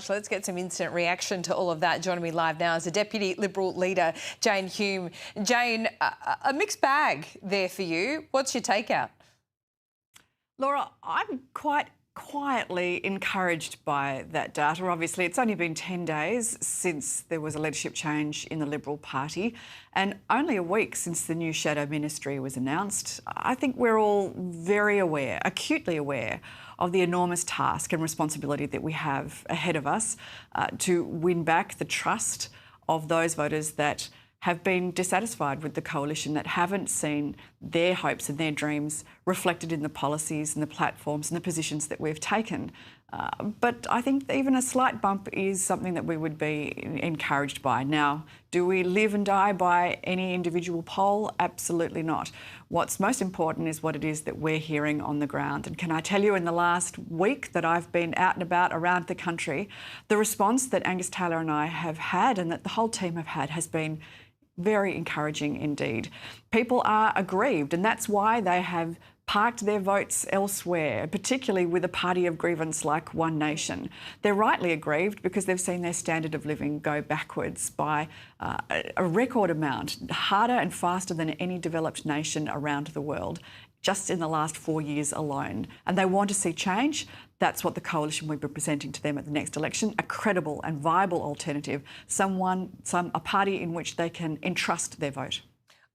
So let's get some instant reaction to all of that. Joining me live now is the Deputy Liberal Leader Jane Hume. Jane, a mixed bag there for you. What's your takeout? Laura, I'm quite quietly encouraged by that data. Obviously, it's only been 10 days since there was a leadership change in the Liberal Party and only a week since the new shadow ministry was announced. I think we're all very aware, acutely aware, of the enormous task and responsibility that we have ahead of us to win back the trust of those voters that have been dissatisfied with the coalition, that haven't seen their hopes and their dreams reflected in the policies and the platforms and the positions that we've taken. But I think even a slight bump is something that we would be encouraged by. Now, do we live and die by any individual poll? Absolutely not. What's most important is what it is that we're hearing on the ground. And can I tell you, in the last week that I've been out and about around the country, the response that Angus Taylor and I have had and that the whole team have had has been very encouraging indeed. People are aggrieved, and that's why they have parked their votes elsewhere, particularly with a party of grievance like One Nation. They're rightly aggrieved because they've seen their standard of living go backwards by a record amount, harder and faster than any developed nation around the world, just in the last 4 years alone. And they want to see change. That's what the coalition will be presenting to them at the next election, a credible and viable alternative, a party in which they can entrust their vote.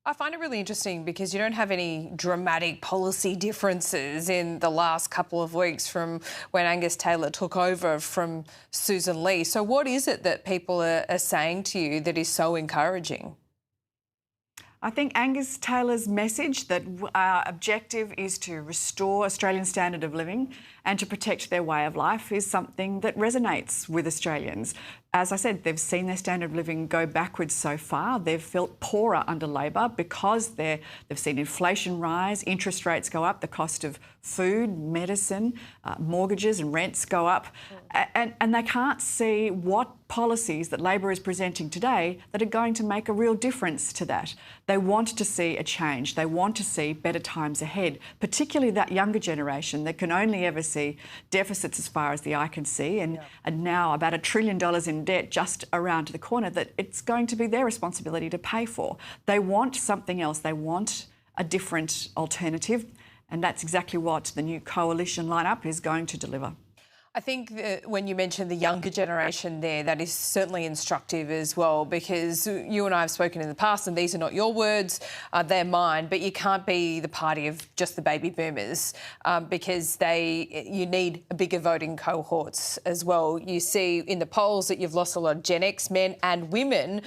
I find it really interesting because you don't have any dramatic policy differences in the last couple of weeks from when Angus Taylor took over from Susan Lee. So what is it that people are saying to you that is so encouraging? I think Angus Taylor's message that our objective is to restore Australian standard of living and to protect their way of life is something that resonates with Australians. As I said, they've seen their standard of living go backwards so far. They've felt poorer under Labor because they've seen inflation rise, interest rates go up, the cost of food, medicine, mortgages and rents go up. And they can't see what policies that Labor is presenting today that are going to make a real difference to that. They want to see a change. They want to see better times ahead, particularly that younger generation that can only ever see deficits as far as the eye can see and now about $1 trillion in debt just around the corner that it's going to be their responsibility to pay for. They want something else. They want a different alternative, and that's exactly what the new coalition lineup is going to deliver. I think that when you mention the younger generation there, that is certainly instructive as well, because you and I have spoken in the past, and these are not your words, they're mine, but you can't be the party of just the baby boomers because you need a bigger voting cohorts as well. You see in the polls that you've lost a lot of Gen X men and women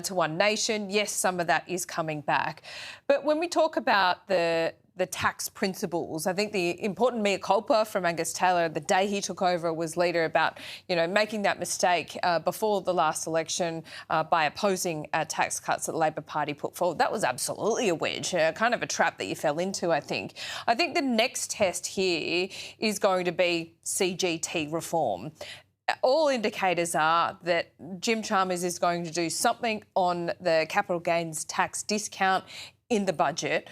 to One Nation. Yes, some of that is coming back. But when we talk about the tax principles, I think the important mea culpa from Angus Taylor the day he took over was leader about, making that mistake before the last election by opposing tax cuts that the Labor Party put forward. That was absolutely a wedge, kind of a trap that you fell into, I think. I think the next test here is going to be CGT reform. All indicators are that Jim Chalmers is going to do something on the capital gains tax discount in the budget.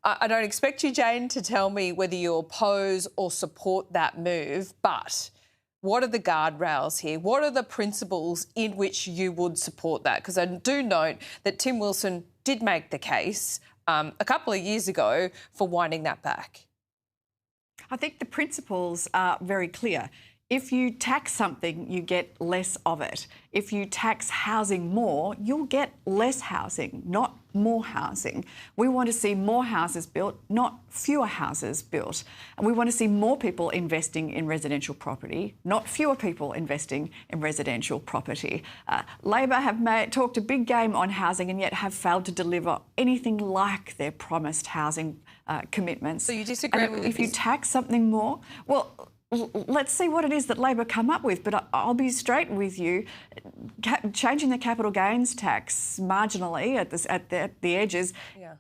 I don't expect you, Jane, to tell me whether you oppose or support that move, but what are the guardrails here? What are the principles in which you would support that? Because I do note that Tim Wilson did make the case a couple of years ago for winding that back. I think the principles are very clear. If you tax something, you get less of it. If you tax housing more, you'll get less housing, not more housing. We want to see more houses built, not fewer houses built. And we want to see more people investing in residential property, not fewer people investing in residential property. Labor have talked a big game on housing and yet have failed to deliver anything like their promised housing commitments. So you disagree with if you tax something more, well, let's see what it is that Labor come up with. But I'll be straight with you. Changing the capital gains tax marginally at the edges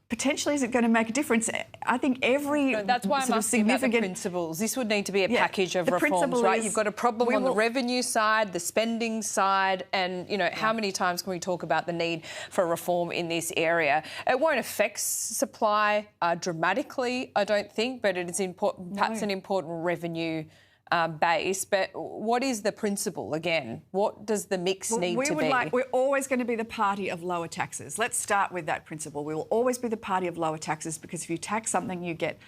potentially isn't going to make a difference. I think that's why I'm asking about the principles. This would need to be a package of reforms, right? You've got a problem on the revenue side, the spending side, and how many times can we talk about the need for reform in this area? It won't affect supply dramatically, I don't think, but it is important. Perhaps an important revenue base. But what is the principle again? What does the mix need to be? We're always going to be the party of lower taxes. Let's start with that principle. We will always be the party of lower taxes because if you tax something, you get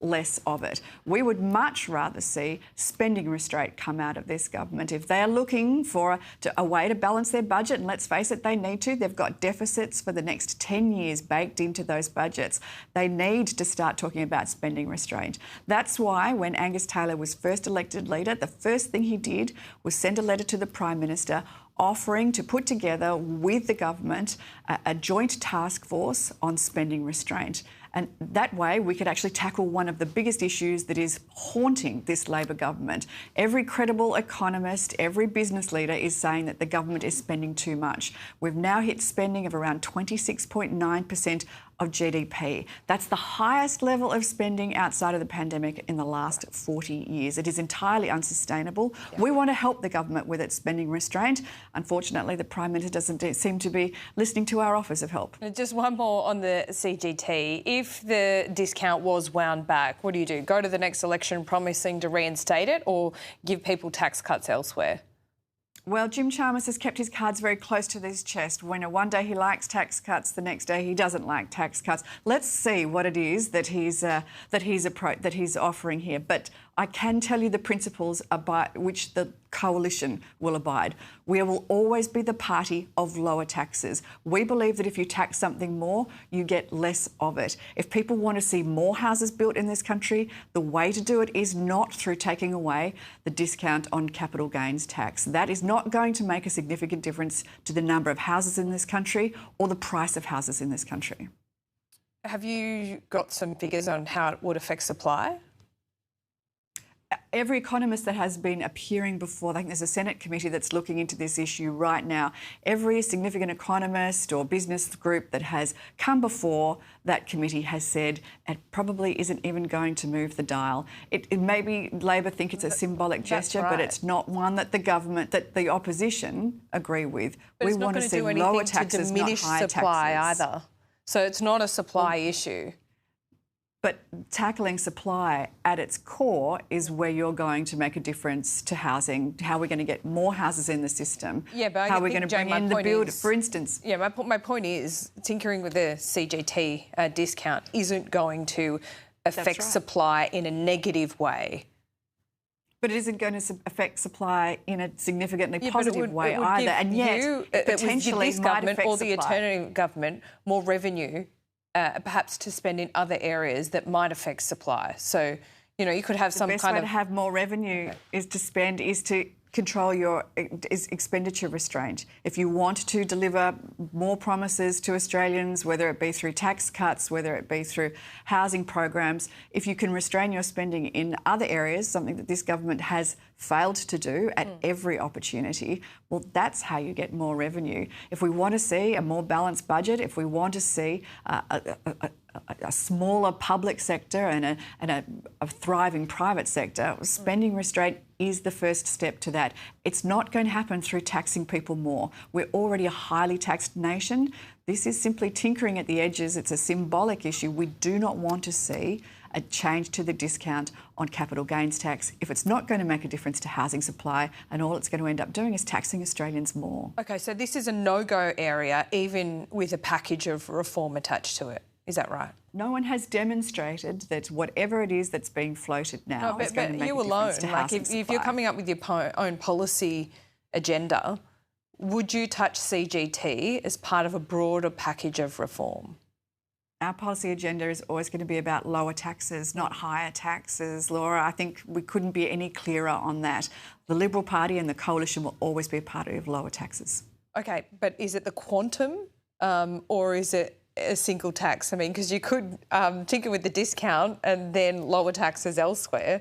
less of it. We would much rather see spending restraint come out of this government. If they are looking for a way to balance their budget, and let's face it, they need to, they've got deficits for the next 10 years baked into those budgets. They need to start talking about spending restraint. That's why when Angus Taylor was first elected leader, the first thing he did was send a letter to the Prime Minister offering to put together with the government a joint task force on spending restraint. And that way we could actually tackle one of the biggest issues that is haunting this Labor government. Every credible economist, every business leader is saying that the government is spending too much. We've now hit spending of around 26.9% of GDP. That's the highest level of spending outside of the pandemic in the last 40 years. It is entirely unsustainable. Yep. We want to help the government with its spending restraint. Unfortunately, the Prime Minister doesn't seem to be listening to our offers of help. Just one more on the CGT. If the discount was wound back, what do? Go to the next election promising to reinstate it or give people tax cuts elsewhere? Well, Jim Chalmers has kept his cards very close to his chest. When one day he likes tax cuts, the next day he doesn't like tax cuts. Let's see what it is that he's offering here. But I can tell you the principles about which the coalition will abide. We will always be the party of lower taxes. We believe that if you tax something more, you get less of it. If people want to see more houses built in this country, the way to do it is not through taking away the discount on capital gains tax. That is not going to make a significant difference to the number of houses in this country or the price of houses in this country. Have you got some figures on how it would affect supply? Every economist that has been appearing before, I think there's a Senate committee that's looking into this issue right now. Every significant economist or business group that has come before that committee has said it probably isn't even going to move the dial. It maybe Labor think it's a symbolic gesture, right. But it's not one that the government, that the opposition agree with. But we want to see lower taxes, not higher taxes. Diminish supply either. So it's not a supply issue. But tackling supply at its core is where you're going to make a difference to housing, how we're going to get more houses in the system, yeah, but how we're going to bring in the build, for instance. Yeah, my point is tinkering with the CGT discount isn't going to affect supply in a negative way. But it isn't going to affect supply in a significantly positive way either. And yet, potentially this government or the alternative government more revenue perhaps to spend in other areas that might affect supply. So, you could have some kind of... The best way to have more revenue is to control your expenditure restraint. If you want to deliver more promises to Australians, whether it be through tax cuts, whether it be through housing programs, if you can restrain your spending in other areas, something that this government has failed to do at every opportunity, well, that's how you get more revenue. If we want to see a more balanced budget, if we want to see a smaller public sector and a thriving private sector, spending restraint is the first step to that. It's not going to happen through taxing people more. We're already a highly taxed nation. This is simply tinkering at the edges. It's a symbolic issue. We do not want to see a change to the discount on capital gains tax if it's not going to make a difference to housing supply, and all it's going to end up doing is taxing Australians more. OK, so this is a no-go area, even with a package of reform attached to it. Is that right? No one has demonstrated that whatever it is that's being floated now is going to make a difference to housing supply. If you're coming up with your own policy agenda, would you touch CGT as part of a broader package of reform? Our policy agenda is always going to be about lower taxes, not higher taxes, Laura. I think we couldn't be any clearer on that. The Liberal Party and the Coalition will always be a party of lower taxes. OK, but is it the quantum or is it a single tax? I mean, because you could tinker with the discount and then lower taxes elsewhere.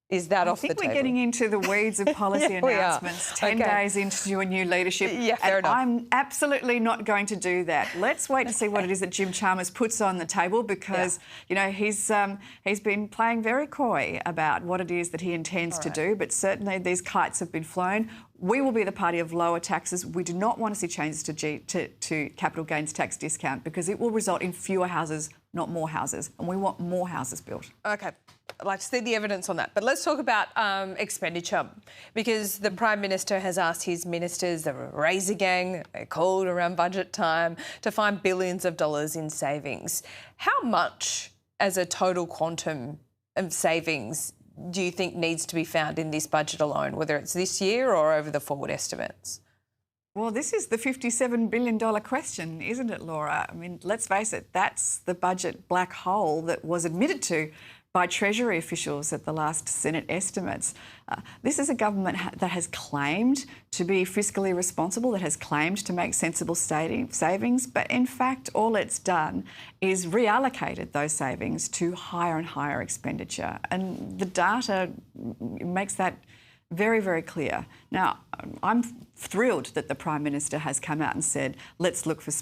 Is that off the table? I think we're getting into the weeds of policy announcements 10 days into a new leadership. Yeah, fair enough. I'm absolutely not going to do that. Let's wait to see what it is that Jim Chalmers puts on the table because, he's been playing very coy about what it is that he intends to do, but certainly these kites have been flown. We will be the party of lower taxes. We do not want to see changes to capital gains tax discount because it will result in fewer houses not more houses. And we want more houses built. Okay. I'd like to see the evidence on that. But let's talk about expenditure, because the Prime Minister has asked his ministers, the Razor Gang, they're called around budget time, to find billions of dollars in savings. How much as a total quantum of savings do you think needs to be found in this budget alone, whether it's this year or over the forward estimates? Well, this is the $57 billion question, isn't it, Laura? I mean, let's face it, that's the budget black hole that was admitted to by Treasury officials at the last Senate estimates. This is a government that has claimed to be fiscally responsible, that has claimed to make sensible savings, but in fact all it's done is reallocated those savings to higher and higher expenditure. And the data makes that very, very clear. Now, I'm thrilled that the Prime Minister has come out and said, let's look for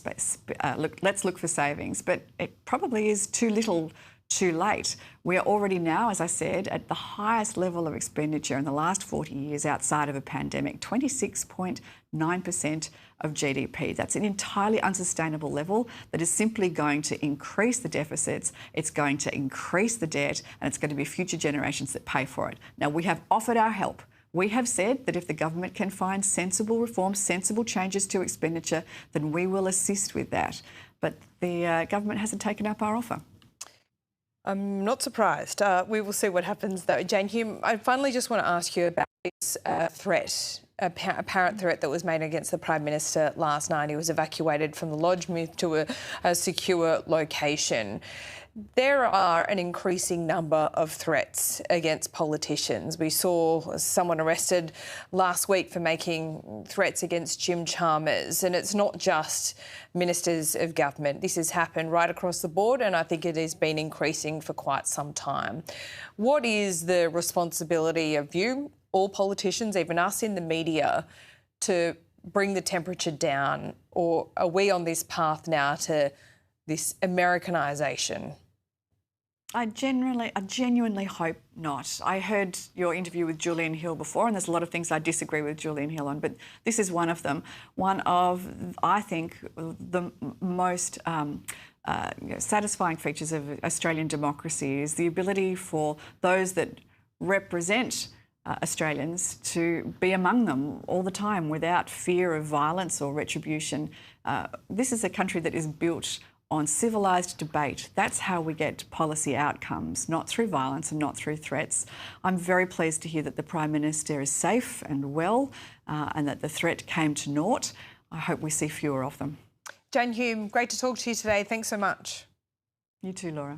let's look for savings, but it probably is too little too late. We are already now, as I said, at the highest level of expenditure in the last 40 years outside of a pandemic, 26.9% of GDP. That's an entirely unsustainable level that is simply going to increase the deficits, it's going to increase the debt, and it's going to be future generations that pay for it. Now, we have offered our help. We have said that if the government can find sensible reforms, sensible changes to expenditure, then we will assist with that. But the government hasn't taken up our offer. I'm not surprised. We will see what happens, though. Jane Hume, I finally just want to ask you about this threat, apparent threat that was made against the Prime Minister last night. He was evacuated from the lodge, moved to a secure location. There are an increasing number of threats against politicians. We saw someone arrested last week for making threats against Jim Chalmers, and it's not just ministers of government. This has happened right across the board, and I think it has been increasing for quite some time. What is the responsibility of you, all politicians, even us in the media, to bring the temperature down, or are we on this path now to this Americanisation? I genuinely hope not. I heard your interview with Julian Hill before, and there's a lot of things I disagree with Julian Hill on, but this is one of them. One of, I think, the most satisfying features of Australian democracy is the ability for those that represent Australians to be among them all the time without fear of violence or retribution. This is a country that is built on civilised debate. That's how we get policy outcomes, not through violence and not through threats. I'm very pleased to hear that the Prime Minister is safe and well and that the threat came to naught. I hope we see fewer of them. Jane Hume, great to talk to you today. Thanks so much. You too, Laura.